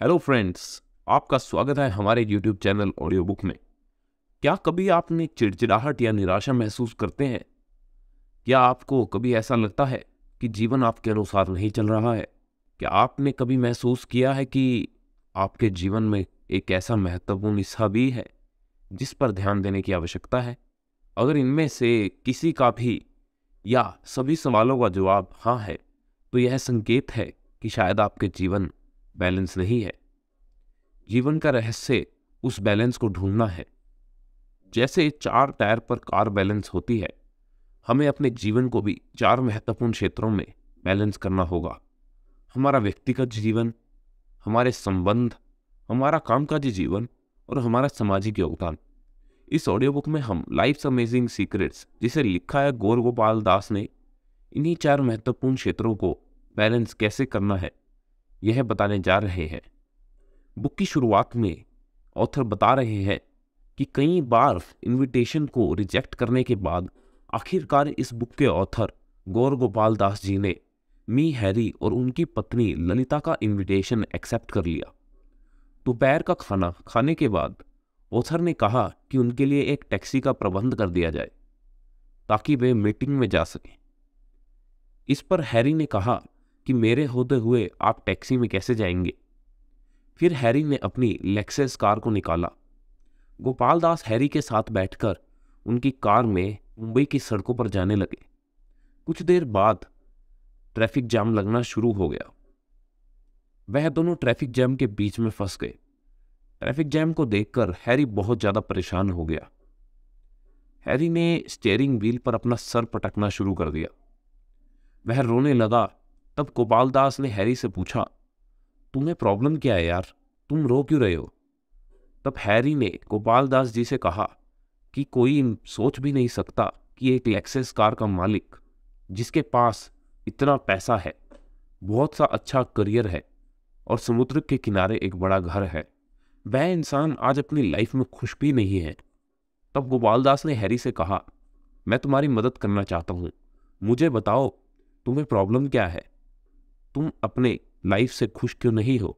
Hello friends, आपका स्वागत है हमारे YouTube चैनल ऑडियो बुक में। क्या कभी आपने चिड़चिड़ाहट या निराशा महसूस करते हैं? क्या आपको कभी ऐसा लगता है कि जीवन आपके अनुसार नहीं चल रहा है? क्या आपने कभी महसूस किया है कि आपके जीवन में एक ऐसा महत्वपूर्ण हिस्सा भी है जिस पर ध्यान देने की आवश्यकता है? अगर इनमें से किसी का भी या सभी सवालों का जवाब हाँ है, तो यह संकेत है कि शायद आपके जीवन बैलेंस नहीं है। जीवन का रहस्य उस बैलेंस को ढूंढना है। जैसे 4 टायर पर कार बैलेंस होती है, हमें अपने जीवन को भी 4 महत्वपूर्ण क्षेत्रों में बैलेंस करना होगा। हमारा व्यक्तिगत जीवन, हमारे संबंध, हमारा कामकाजी जीवन और हमारा सामाजिक योगदान। इस ऑडियो बुक में हम लाइफ्स अमेजिंग सीक्रेट्स, जिसे लिखा है गौर गोपाल दास ने, इन्हीं 4 महत्वपूर्ण क्षेत्रों को बैलेंस कैसे करना है, यह बताने जा रहे हैं। बुक की शुरुआत में ऑथर बता रहे हैं कि कई बार इनविटेशन को रिजेक्ट करने के बाद आखिरकार इस बुक के ऑथर गौर गोपाल दास जी ने मी हैरी और उनकी पत्नी ललिता का इनविटेशन एक्सेप्ट कर लिया। दोपहर का खाना खाने के बाद ऑथर ने कहा कि उनके लिए एक टैक्सी का प्रबंध कर दिया जाए ताकि वे मीटिंग में जा सकें। इस पर हैरी ने कहा कि मेरे होते हुए आप टैक्सी में कैसे जाएंगे? फिर हैरी ने अपनी लेक्सस कार को निकाला। गोपाल दास हैरी के साथ बैठकर उनकी कार में मुंबई की सड़कों पर जाने लगे। कुछ देर बाद ट्रैफिक जाम लगना शुरू हो गया। वह दोनों ट्रैफिक जैम के बीच में फंस गए। ट्रैफिक जैम को देखकर हैरी बहुत ज्यादा परेशान हो गया। हैरी ने स्टीयरिंग व्हील पर अपना सर पटकना शुरू कर दिया। वह रोने लगा। तब गोपाल दास ने हैरी से पूछा, तुम्हें प्रॉब्लम क्या है यार, तुम रो क्यों रहे हो? तब हैरी ने गोपाल दास जी से कहा कि कोई सोच भी नहीं सकता कि एक लेक्सस कार का मालिक, जिसके पास इतना पैसा है, बहुत सा अच्छा करियर है और समुद्र के किनारे एक बड़ा घर है, वह इंसान आज अपनी लाइफ में खुश भी नहीं है। तब गोपाल दास ने हैरी से कहा, मैं तुम्हारी मदद करना चाहता हूँ, मुझे बताओ तुम्हें प्रॉब्लम क्या है, तुम अपने लाइफ से खुश क्यों नहीं हो?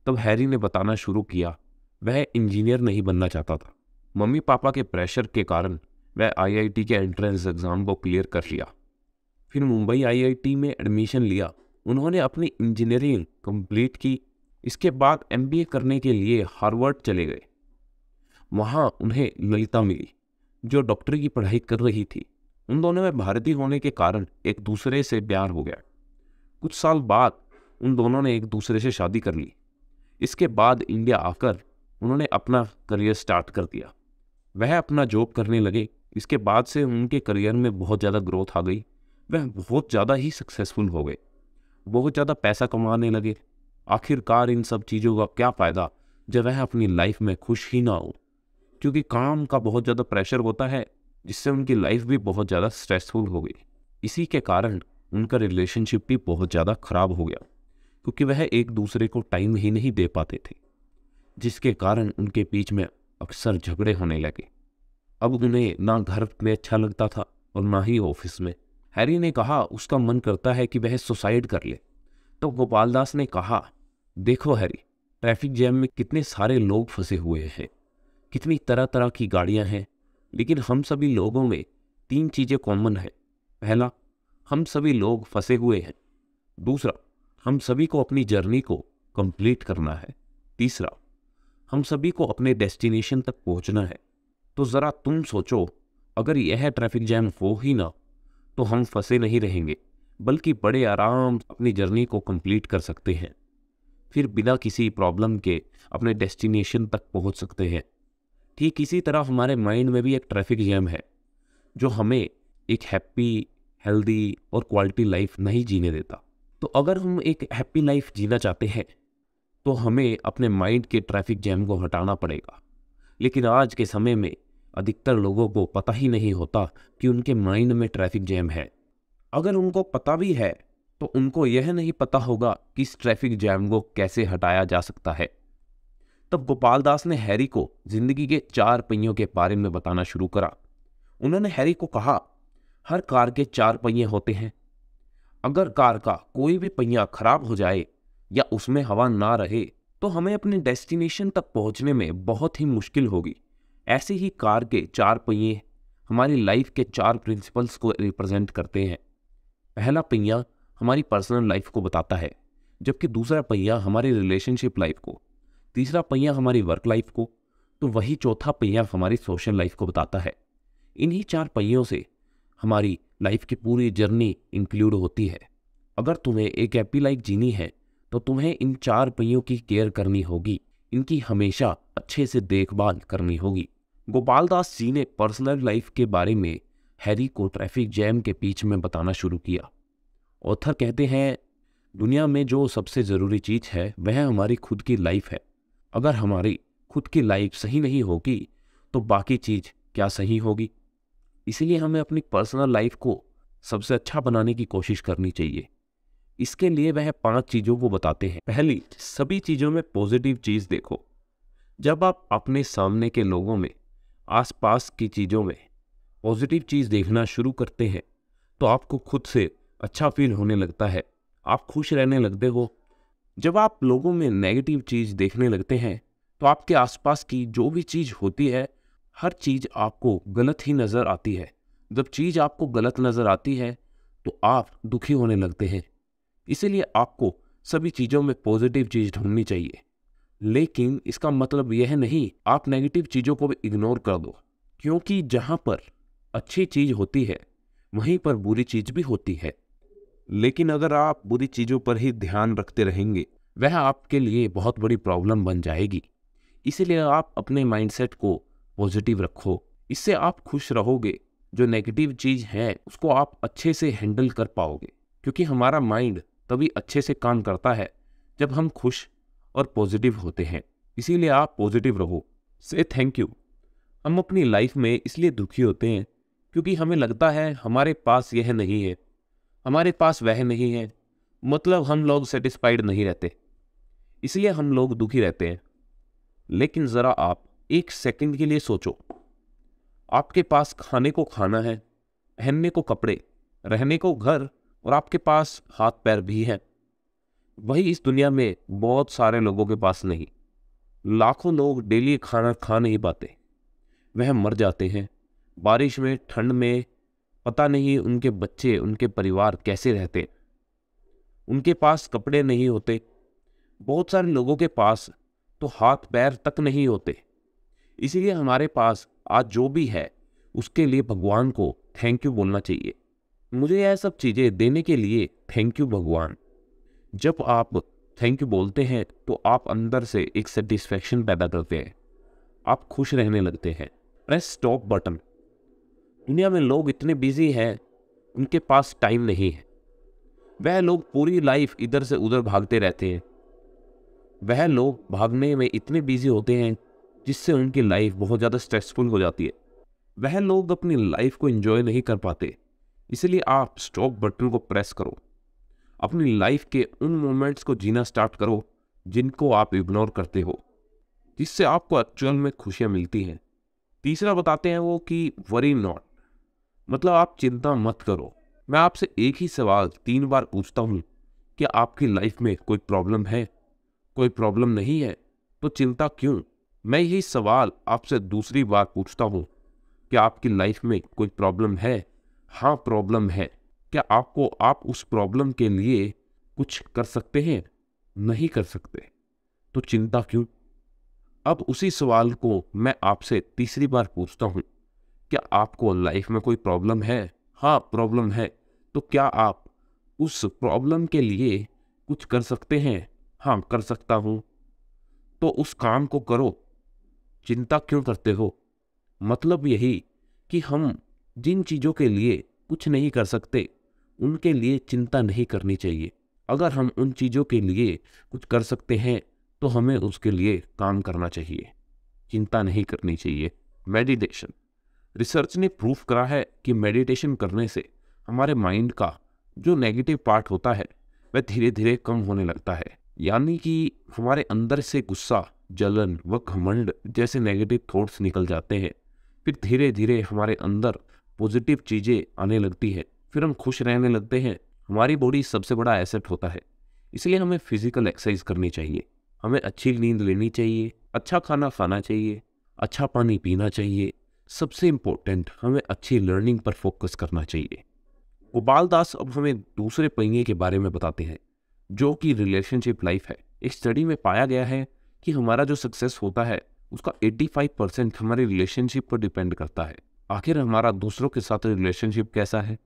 तब हैरी ने बताना शुरू किया, वह इंजीनियर नहीं बनना चाहता था। मम्मी पापा के प्रेशर के कारण वह आईआईटी के एंट्रेंस एग्जाम को क्लियर कर लिया। फिर मुंबई आईआईटी में एडमिशन लिया। उन्होंने अपनी इंजीनियरिंग कंप्लीट की। इसके बाद एमबीए करने के लिए हार्वर्ड चले गए। वहाँ उन्हें ललिता मिली, जो डॉक्टरी की पढ़ाई कर रही थी। उन दोनों में भारतीय होने के कारण एक दूसरे से प्यार हो गया। कुछ साल बाद उन दोनों ने एक दूसरे से शादी कर ली। इसके बाद इंडिया आकर उन्होंने अपना करियर स्टार्ट कर दिया। वह अपना जॉब करने लगे। इसके बाद से उनके करियर में बहुत ज़्यादा ग्रोथ आ गई। वह बहुत ज़्यादा ही सक्सेसफुल हो गए, बहुत ज़्यादा पैसा कमाने लगे। आखिरकार इन सब चीज़ों का क्या फ़ायदा जब वह अपनी लाइफ में खुश ही ना हो, क्योंकि काम का बहुत ज़्यादा प्रेशर होता है, जिससे उनकी लाइफ भी बहुत ज़्यादा स्ट्रेसफुल हो गई। इसी के कारण उनका रिलेशनशिप भी बहुत ज़्यादा खराब हो गया, क्योंकि वह एक दूसरे को टाइम ही नहीं दे पाते थे, जिसके कारण उनके बीच में अक्सर झगड़े होने लगे। अब उन्हें ना घर में अच्छा लगता था और ना ही ऑफिस में। हैरी ने कहा उसका मन करता है कि वह सुसाइड कर ले। तो गोपाल दास ने कहा, देखो हैरी, ट्रैफिक जैम में कितने सारे लोग फंसे हुए हैं, कितनी तरह तरह की गाड़ियां हैं, लेकिन हम सभी लोगों में 3 चीज़ें कॉमन है। पहला, हम सभी लोग फंसे हुए हैं। दूसरा, हम सभी को अपनी जर्नी को कंप्लीट करना है। तीसरा, हम सभी को अपने डेस्टिनेशन तक पहुंचना है। तो ज़रा तुम सोचो, अगर यह ट्रैफिक जैम हो ही ना, तो हम फंसे नहीं रहेंगे, बल्कि बड़े आराम अपनी जर्नी को कंप्लीट कर सकते हैं। फिर बिना किसी प्रॉब्लम के अपने डेस्टिनेशन तक पहुंच सकते हैं। ठीक इसी तरह हमारे माइंड में भी एक ट्रैफिक जैम है, जो हमें एक हैप्पी, हेल्दी और क्वालिटी लाइफ नहीं जीने देता। तो अगर हम एक हैप्पी लाइफ जीना चाहते हैं, तो हमें अपने माइंड के ट्रैफिक जैम को हटाना पड़ेगा। लेकिन आज के समय में अधिकतर लोगों को पता ही नहीं होता कि उनके माइंड में ट्रैफिक जैम है। अगर उनको पता भी है, तो उनको यह नहीं पता होगा कि इस ट्रैफिक जैम को कैसे हटाया जा सकता है। तब गोपाल दास ने हैरी को जिंदगी के 4 पहियों के बारे में बताना शुरू करा। उन्होंने हैरी को कहा, हर कार के 4 पहिए होते हैं। अगर कार का कोई भी पहिया खराब हो जाए या उसमें हवा ना रहे, तो हमें अपने डेस्टिनेशन तक पहुंचने में बहुत ही मुश्किल होगी। ऐसे ही कार के 4 पहिए हमारी लाइफ के 4 प्रिंसिपल्स को रिप्रेजेंट करते हैं। पहला पहिया हमारी पर्सनल लाइफ को बताता है, जबकि दूसरा पहिया हमारी रिलेशनशिप लाइफ को, तीसरा पहिया हमारी वर्क लाइफ को, तो वही चौथा पहिया हमारी सोशल लाइफ को बताता है। इन्हीं 4 पहियों से हमारी लाइफ की पूरी जर्नी इंक्लूड होती है। अगर तुम्हें एक हैप्पी लाइफ जीनी है तो तुम्हें इन 4 पहियों की केयर करनी होगी, इनकी हमेशा अच्छे से देखभाल करनी होगी। गोपाल दास जी ने पर्सनल लाइफ के बारे में हैरी को ट्रैफिक जैम के बीच में बताना शुरू किया। ऑथर कहते हैं, दुनिया में जो सबसे ज़रूरी चीज़ है वह हमारी खुद की लाइफ है। अगर हमारी खुद की लाइफ सही नहीं होगी तो बाकी चीज़ क्या सही होगी। इसीलिए हमें अपनी पर्सनल लाइफ को सबसे अच्छा बनाने की कोशिश करनी चाहिए। इसके लिए वह 5 चीज़ों को बताते हैं। पहली, सभी चीज़ों में पॉजिटिव चीज़ देखो। जब आप अपने सामने के लोगों में, आसपास की चीज़ों में पॉजिटिव चीज़ देखना शुरू करते हैं तो आपको खुद से अच्छा फील होने लगता है, आप खुश रहने लगते हो। जब आप लोगों में नेगेटिव चीज़ देखने लगते हैं तो आपके आसपास की जो भी चीज़ होती है, हर चीज़ आपको गलत ही नज़र आती है। जब चीज़ आपको गलत नज़र आती है तो आप दुखी होने लगते हैं। इसीलिए आपको सभी चीज़ों में पॉजिटिव चीज़ ढूंढनी चाहिए। लेकिन इसका मतलब यह नहीं आप नेगेटिव चीज़ों को भी इग्नोर कर दो, क्योंकि जहाँ पर अच्छी चीज़ होती है वहीं पर बुरी चीज़ भी होती है। लेकिन अगर आप बुरी चीज़ों पर ही ध्यान रखते रहेंगे, वह आपके लिए बहुत बड़ी प्रॉब्लम बन जाएगी। इसीलिए आप अपने माइंडसेट को पॉजिटिव रखो, इससे आप खुश रहोगे। जो नेगेटिव चीज़ है उसको आप अच्छे से हैंडल कर पाओगे, क्योंकि हमारा माइंड तभी अच्छे से काम करता है जब हम खुश और पॉजिटिव होते हैं। इसीलिए आप पॉजिटिव रहो, से थैंक यू। हम अपनी लाइफ में इसलिए दुखी होते हैं क्योंकि हमें लगता है हमारे पास यह नहीं है, हमारे पास वह नहीं है, मतलब हम लोग सेटिस्फाइड नहीं रहते, इसलिए हम लोग दुखी रहते हैं। लेकिन ज़रा आप 1 सेकंड के लिए सोचो, आपके पास खाने को खाना है, पहनने को कपड़े, रहने को घर और आपके पास हाथ पैर भी है। वही इस दुनिया में बहुत सारे लोगों के पास नहीं। लाखों लोग डेली खाना खा नहीं पाते, वह मर जाते हैं बारिश में, ठंड में। पता नहीं उनके बच्चे, उनके परिवार कैसे रहते। उनके पास कपड़े नहीं होते। बहुत सारे लोगों के पास तो हाथ पैर तक नहीं होते। इसीलिए हमारे पास आज जो भी है उसके लिए भगवान को थैंक यू बोलना चाहिए। मुझे यह सब चीज़ें देने के लिए थैंक यू भगवान। जब आप थैंक यू बोलते हैं तो आप अंदर से एक सेटिस्फैक्शन पैदा करते हैं, आप खुश रहने लगते हैं। Press stop button. दुनिया में लोग इतने बिजी हैं, उनके पास टाइम नहीं है। वह लोग पूरी लाइफ इधर से उधर भागते रहते हैं। वह लोग भागने में इतने बिजी होते हैं जिससे उनकी लाइफ बहुत ज़्यादा स्ट्रेसफुल हो जाती है। वह लोग अपनी लाइफ को एंजॉय नहीं कर पाते। इसलिए आप स्टॉप बटन को प्रेस करो, अपनी लाइफ के उन मोमेंट्स को जीना स्टार्ट करो जिनको आप इग्नोर करते हो, जिससे आपको एक्चुअल में खुशियाँ मिलती हैं। तीसरा बताते हैं वो कि वरी नॉट, मतलब आप चिंता मत करो। मैं आपसे एक ही सवाल 3 बार पूछता हूँ, क्या आपकी लाइफ में कोई प्रॉब्लम है? कोई प्रॉब्लम नहीं है तो चिंता क्यों? मैं यही सवाल आपसे दूसरी बार पूछता हूँ, क्या आपकी लाइफ में कोई प्रॉब्लम है? हाँ प्रॉब्लम है। क्या आप उस प्रॉब्लम के लिए कुछ कर सकते हैं? नहीं कर सकते, तो चिंता क्यों? अब उसी सवाल को मैं आपसे तीसरी बार पूछता हूँ, क्या आपको लाइफ में कोई प्रॉब्लम है? हाँ प्रॉब्लम है, तो क्या आप उस प्रॉब्लम के लिए कुछ कर सकते हैं? हाँ कर सकता हूँ, तो उस काम को करो। चिंता क्यों करते हो? मतलब यही कि हम जिन चीज़ों के लिए कुछ नहीं कर सकते उनके लिए चिंता नहीं करनी चाहिए। अगर हम उन चीज़ों के लिए कुछ कर सकते हैं तो हमें उसके लिए काम करना चाहिए, चिंता नहीं करनी चाहिए। मेडिटेशन। रिसर्च ने प्रूफ करा है कि मेडिटेशन करने से हमारे माइंड का जो नेगेटिव पार्ट होता है वह धीरे धीरे कम होने लगता है। यानी कि हमारे अंदर से गुस्सा, जलन व घमंड जैसे नेगेटिव थॉट्स निकल जाते हैं। फिर धीरे धीरे हमारे अंदर पॉजिटिव चीज़ें आने लगती है, फिर हम खुश रहने लगते हैं। हमारी बॉडी सबसे बड़ा एसेट होता है, इसलिए हमें फिजिकल एक्सरसाइज करनी चाहिए। हमें अच्छी नींद लेनी चाहिए, अच्छा खाना खाना चाहिए, अच्छा पानी पीना चाहिए। सबसे इम्पोर्टेंट, हमें अच्छी लर्निंग पर फोकस करना चाहिए। गोपाल दास अब हमें दूसरे पहिए के बारे में बताते हैं, जो कि रिलेशनशिप लाइफ है। एक स्टडी में पाया गया है कि हमारा जो सक्सेस होता है उसका 85% हमारे रिलेशनशिप पर डिपेंड करता है। आखिर हमारा दूसरों के साथ रिलेशनशिप कैसा है?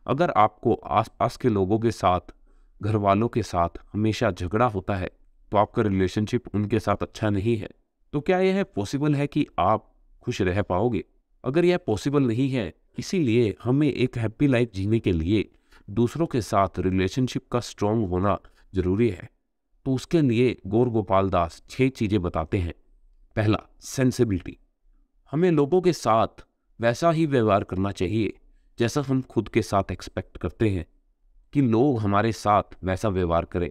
अगर आपको आसपास के लोगों के साथ, घर वालों के साथ हमेशा झगड़ा होता है, तो आपका रिलेशनशिप उनके साथ अच्छा नहीं है। तो क्या यह पॉसिबल है कि आप खुश रह पाओगे? अगर यह पॉसिबल नहीं है, इसीलिए हमें एक हैप्पी लाइफ जीने के लिए दूसरों के साथ रिलेशनशिप का स्ट्रॉन्ग होना जरूरी है। तो उसके लिए गौर गोपाल दास 6 चीजें बताते हैं। पहला, सेंसिबिलिटी। हमें लोगों के साथ वैसा ही व्यवहार करना चाहिए जैसा हम खुद के साथ एक्सपेक्ट करते हैं कि लोग हमारे साथ वैसा व्यवहार करें।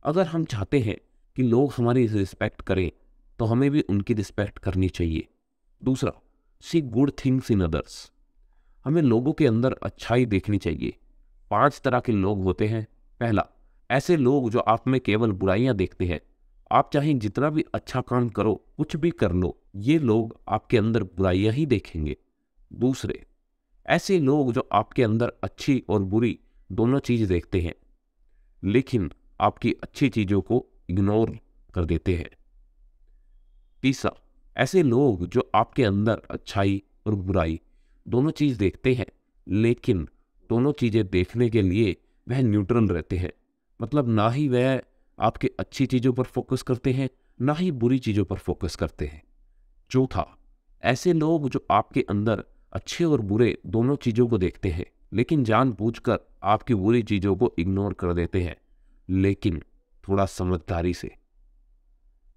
अगर हम चाहते हैं कि लोग हमारी रिस्पेक्ट करें, तो हमें भी उनकी रिस्पेक्ट करनी चाहिए। दूसरा, सी गुड थिंग्स इन अदर्स। हमें लोगों के अंदर अच्छाई देखनी चाहिए। 5 तरह के लोग होते हैं। पहला, ऐसे लोग जो आप में केवल बुराइयां देखते हैं। आप चाहे जितना भी अच्छा काम करो, कुछ भी कर लो, ये लोग आपके अंदर बुराइयां ही देखेंगे। दूसरे, ऐसे लोग जो आपके अंदर अच्छी और बुरी दोनों चीज देखते हैं, लेकिन आपकी अच्छी चीजों को इग्नोर कर देते हैं। तीसरा, ऐसे लोग जो आपके अंदर अच्छाई और बुराई दोनों चीज देखते हैं, लेकिन दोनों चीजें देखने के लिए वह न्यूट्रल रहते हैं। मतलब ना ही वह आपके अच्छी चीजों पर फोकस करते हैं, ना ही बुरी चीजों पर फोकस करते हैं। चौथा, ऐसे लोग जो आपके अंदर अच्छे और बुरे दोनों चीजों को देखते हैं, लेकिन जानबूझकर आपकी बुरी चीजों को इग्नोर कर देते हैं, लेकिन थोड़ा समझदारी से।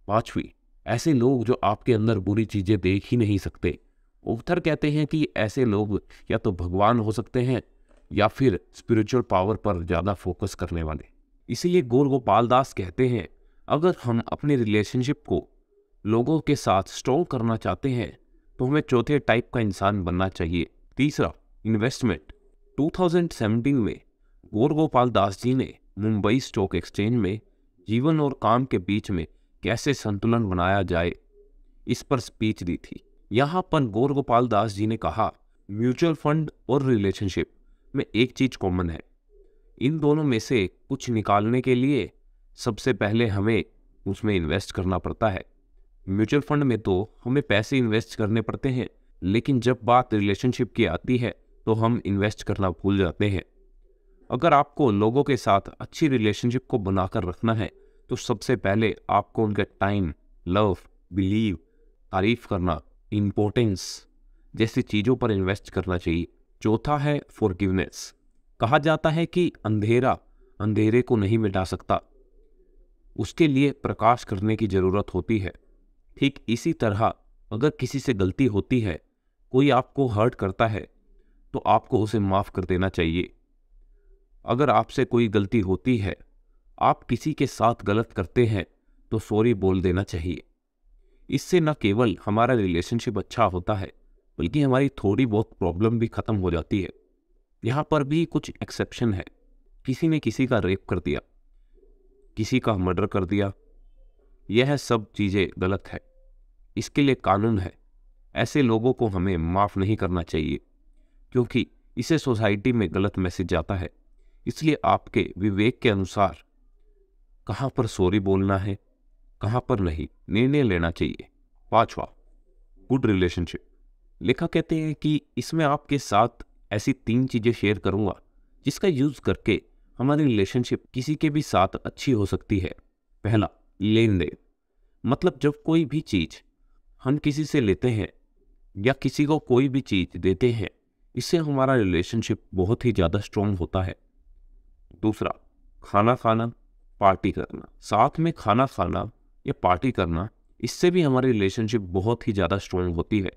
पांचवी, ऐसे लोग जो आपके अंदर बुरी चीजें देख ही नहीं सकते। ऑथर कहते हैं कि ऐसे लोग या तो भगवान हो सकते हैं या फिर स्पिरिचुअल पावर पर ज्यादा फोकस करने वाले। इसीलिए गौर गोपाल दास कहते हैं, अगर हम अपने रिलेशनशिप को लोगों के साथ स्ट्रॉन्ग करना चाहते हैं, तो हमें चौथे टाइप का इंसान बनना चाहिए। तीसरा, इन्वेस्टमेंट। 2017 में गौर गोपाल दास जी ने मुंबई स्टॉक एक्सचेंज में जीवन और काम के बीच में कैसे संतुलन बनाया जाए, इस पर स्पीच दी थी। यहाँ पर गौर गोपाल दास जी ने कहा, म्यूचुअल फंड और रिलेशनशिप में एक चीज कॉमन है। इन दोनों में से कुछ निकालने के लिए सबसे पहले हमें उसमें इन्वेस्ट करना पड़ता है। म्यूचुअल फंड में तो हमें पैसे इन्वेस्ट करने पड़ते हैं, लेकिन जब बात रिलेशनशिप की आती है तो हम इन्वेस्ट करना भूल जाते हैं। अगर आपको लोगों के साथ अच्छी रिलेशनशिप को बनाकर रखना है, तो सबसे पहले आपको उनके टाइम, लव, बिलीव, तारीफ करना, इम्पोर्टेंस जैसी चीज़ों पर इन्वेस्ट करना चाहिए। चौथा है फॉरगिवनेस। कहा जाता है कि अंधेरा अंधेरे को नहीं मिटा सकता, उसके लिए प्रकाश करने की जरूरत होती है। ठीक इसी तरह अगर किसी से गलती होती है, कोई आपको हर्ट करता है, तो आपको उसे माफ कर देना चाहिए। अगर आपसे कोई गलती होती है, आप किसी के साथ गलत करते हैं, तो सॉरी बोल देना चाहिए। इससे न केवल हमारा रिलेशनशिप अच्छा होता है, बल्कि हमारी थोड़ी बहुत प्रॉब्लम भी खत्म हो जाती है। यहाँ पर भी कुछ एक्सेप्शन है। किसी ने किसी का रेप कर दिया, किसी का मर्डर कर दिया, यह सब चीज़ें गलत है, इसके लिए कानून है। ऐसे लोगों को हमें माफ़ नहीं करना चाहिए, क्योंकि इससे सोसाइटी में गलत मैसेज जाता है। इसलिए आपके विवेक के अनुसार कहाँ पर सॉरी बोलना है, कहाँ पर नहीं, निर्णय लेना चाहिए। पांचवा, गुड रिलेशनशिप। लेखक कहते हैं कि इसमें आपके साथ ऐसी 3 चीज़ें शेयर करूँगा जिसका यूज़ करके हमारी रिलेशनशिप किसी के भी साथ अच्छी हो सकती है। पहला, लेन देन। मतलब जब कोई भी चीज़ हम किसी से लेते हैं या किसी को कोई भी चीज़ देते हैं, इससे हमारा रिलेशनशिप बहुत ही ज़्यादा स्ट्रॉन्ग होता है। दूसरा, खाना खाना, पार्टी करना। साथ में खाना खाना या पार्टी करना, इससे भी हमारी रिलेशनशिप बहुत ही ज़्यादा स्ट्रॉन्ग होती है।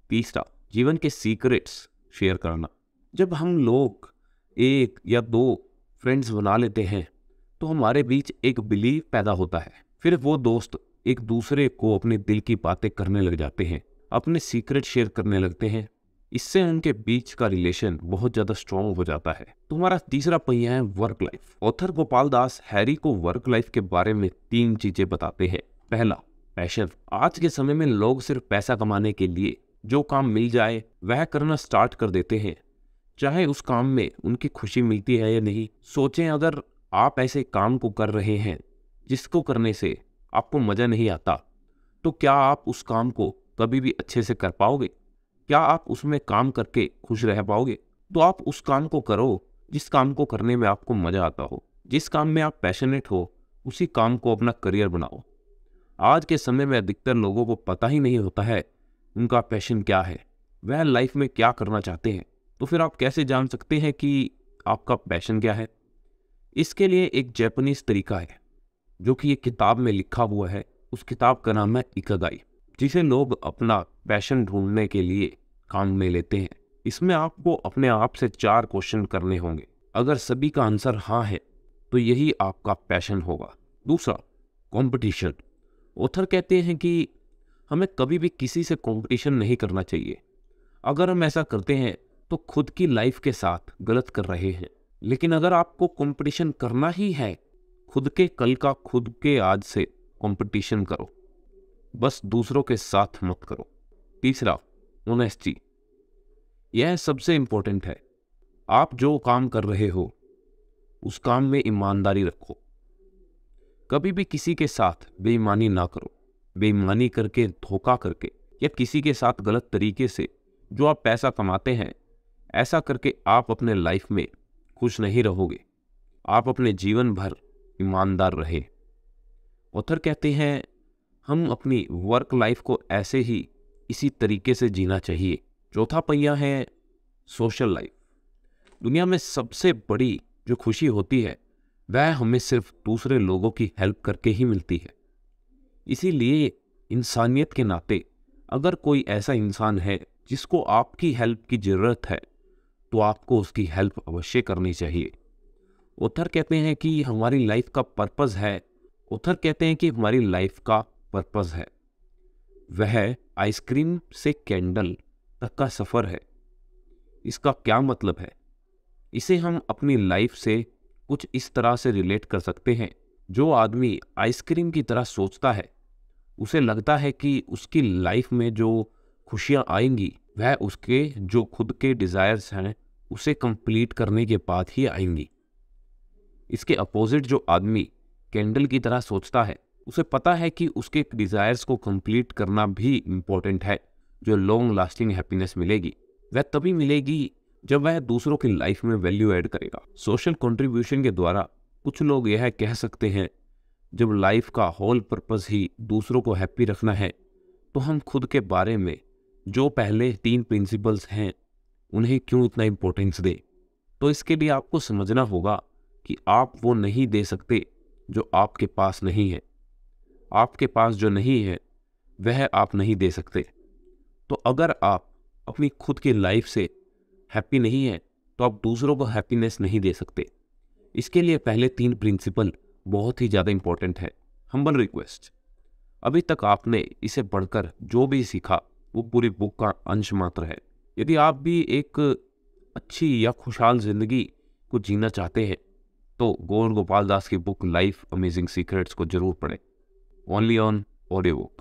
तीसरा, जीवन के सीक्रेट्स शेयर करना। जब हम लोग 1 या 2 फ्रेंड्स बना लेते हैं, तो हमारे बीच एक बिलीव पैदा होता है। फिर वो दोस्त एक दूसरे को अपने दिल की बातें करने लग जाते हैं, अपने सीक्रेट शेयर करने लगते हैं। इससे उनके बीच का रिलेशन बहुत ज्यादा स्ट्रॉन्ग हो जाता है। तुम्हारा तीसरा पहिया है work life. Author Gopal Das Harry को वर्क लाइफ के बारे में 3 चीजें बताते हैं। पहला, पैशन। आज के समय में लोग सिर्फ पैसा कमाने के लिए जो काम मिल जाए वह करना स्टार्ट कर देते हैं, चाहे उस काम में उनकी खुशी मिलती है या नहीं। सोचें, अगर आप ऐसे काम को कर रहे हैं जिसको करने से आपको मजा नहीं आता, तो क्या आप उस काम को कभी भी अच्छे से कर पाओगे? क्या आप उसमें काम करके खुश रह पाओगे? तो आप उस काम को करो जिस काम को करने में आपको मजा आता हो। जिस काम में आप पैशनेट हो उसी काम को अपना करियर बनाओ। आज के समय में अधिकतर लोगों को पता ही नहीं होता है उनका पैशन क्या है, वह लाइफ में क्या करना चाहते हैं। तो फिर आप कैसे जान सकते हैं कि आपका पैशन क्या है? इसके लिए एक जापानीज तरीका है जो कि एक किताब में लिखा हुआ है। उस किताब का नाम है इकागाई, जिसे लोग अपना पैशन ढूंढने के लिए काम में लेते हैं। इसमें आपको अपने आप से 4 क्वेश्चन करने होंगे। अगर सभी का आंसर हाँ है तो यही आपका पैशन होगा। दूसरा, कंपटीशन। ऑथर कहते हैं कि हमें कभी भी किसी से कंपटीशन नहीं करना चाहिए। अगर हम ऐसा करते हैं तो खुद की लाइफ के साथ गलत कर रहे हैं। लेकिन अगर आपको कंपटीशन करना ही है, खुद के कल का खुद के आज से कंपटीशन करो, बस दूसरों के साथ मत करो। तीसरा, ऑनेस्टी। यह सबसे इंपॉर्टेंट है। आप जो काम कर रहे हो उस काम में ईमानदारी रखो। कभी भी किसी के साथ बेईमानी ना करो। बेईमानी करके, धोखा करके या किसी के साथ गलत तरीके से जो आप पैसा कमाते हैं, ऐसा करके आप अपने लाइफ में खुश नहीं रहोगे। आप अपने जीवन भर ईमानदार रहे। ऑथर कहते हैं हम अपनी वर्क लाइफ को ऐसे ही इसी तरीके से जीना चाहिए। चौथा पहिया है सोशल लाइफ। दुनिया में सबसे बड़ी जो खुशी होती है वह हमें सिर्फ दूसरे लोगों की हेल्प करके ही मिलती है। इसीलिए इंसानियत के नाते अगर कोई ऐसा इंसान है जिसको आपकी हेल्प की ज़रूरत है तो आपको उसकी हेल्प अवश्य करनी चाहिए। ऑथर कहते हैं कि हमारी लाइफ का पर्पस है। ऑथर कहते हैं कि हमारी लाइफ का पर्पस है वह आइसक्रीम से कैंडल तक का सफ़र है। इसका क्या मतलब है? इसे हम अपनी लाइफ से कुछ इस तरह से रिलेट कर सकते हैं। जो आदमी आइसक्रीम की तरह सोचता है उसे लगता है कि उसकी लाइफ में जो खुशियाँ आएंगी वह उसके जो खुद के डिज़ायर्स हैं उसे कंप्लीट करने के बाद ही आएंगी। इसके अपोजिट जो आदमी कैंडल की तरह सोचता है उसे पता है कि उसके डिज़ायर्स को कंप्लीट करना भी इम्पोर्टेंट है। जो लॉन्ग लास्टिंग हैप्पीनेस मिलेगी वह तभी मिलेगी जब वह दूसरों की लाइफ में वैल्यू ऐड करेगा। सोशल कंट्रीब्यूशन के द्वारा कुछ लोग यह कह सकते हैं जब लाइफ का होल पर्पस ही दूसरों को हैप्पी रखना है तो हम खुद के बारे में जो पहले 3 प्रिंसिपल्स हैं उन्हें क्यों इतना इम्पोर्टेंस दें। तो इसके लिए आपको समझना होगा कि आप वो नहीं दे सकते जो आपके पास नहीं है। आपके पास जो नहीं है वह आप नहीं दे सकते। तो अगर आप अपनी खुद की लाइफ से हैप्पी नहीं है तो आप दूसरों को हैप्पीनेस नहीं दे सकते। इसके लिए पहले 3 प्रिंसिपल बहुत ही ज़्यादा इंपॉर्टेंट है। हम्बल रिक्वेस्ट, अभी तक आपने इसे पढ़कर जो भी सीखा वो पूरी बुक का अंश मात्र है। यदि आप भी एक अच्छी या खुशहाल ज़िंदगी को जीना चाहते हैं तो गौर गोपाल दास की बुक लाइफ अमेजिंग सीक्रेट्स को जरूर पढ़ें। Only on audio book.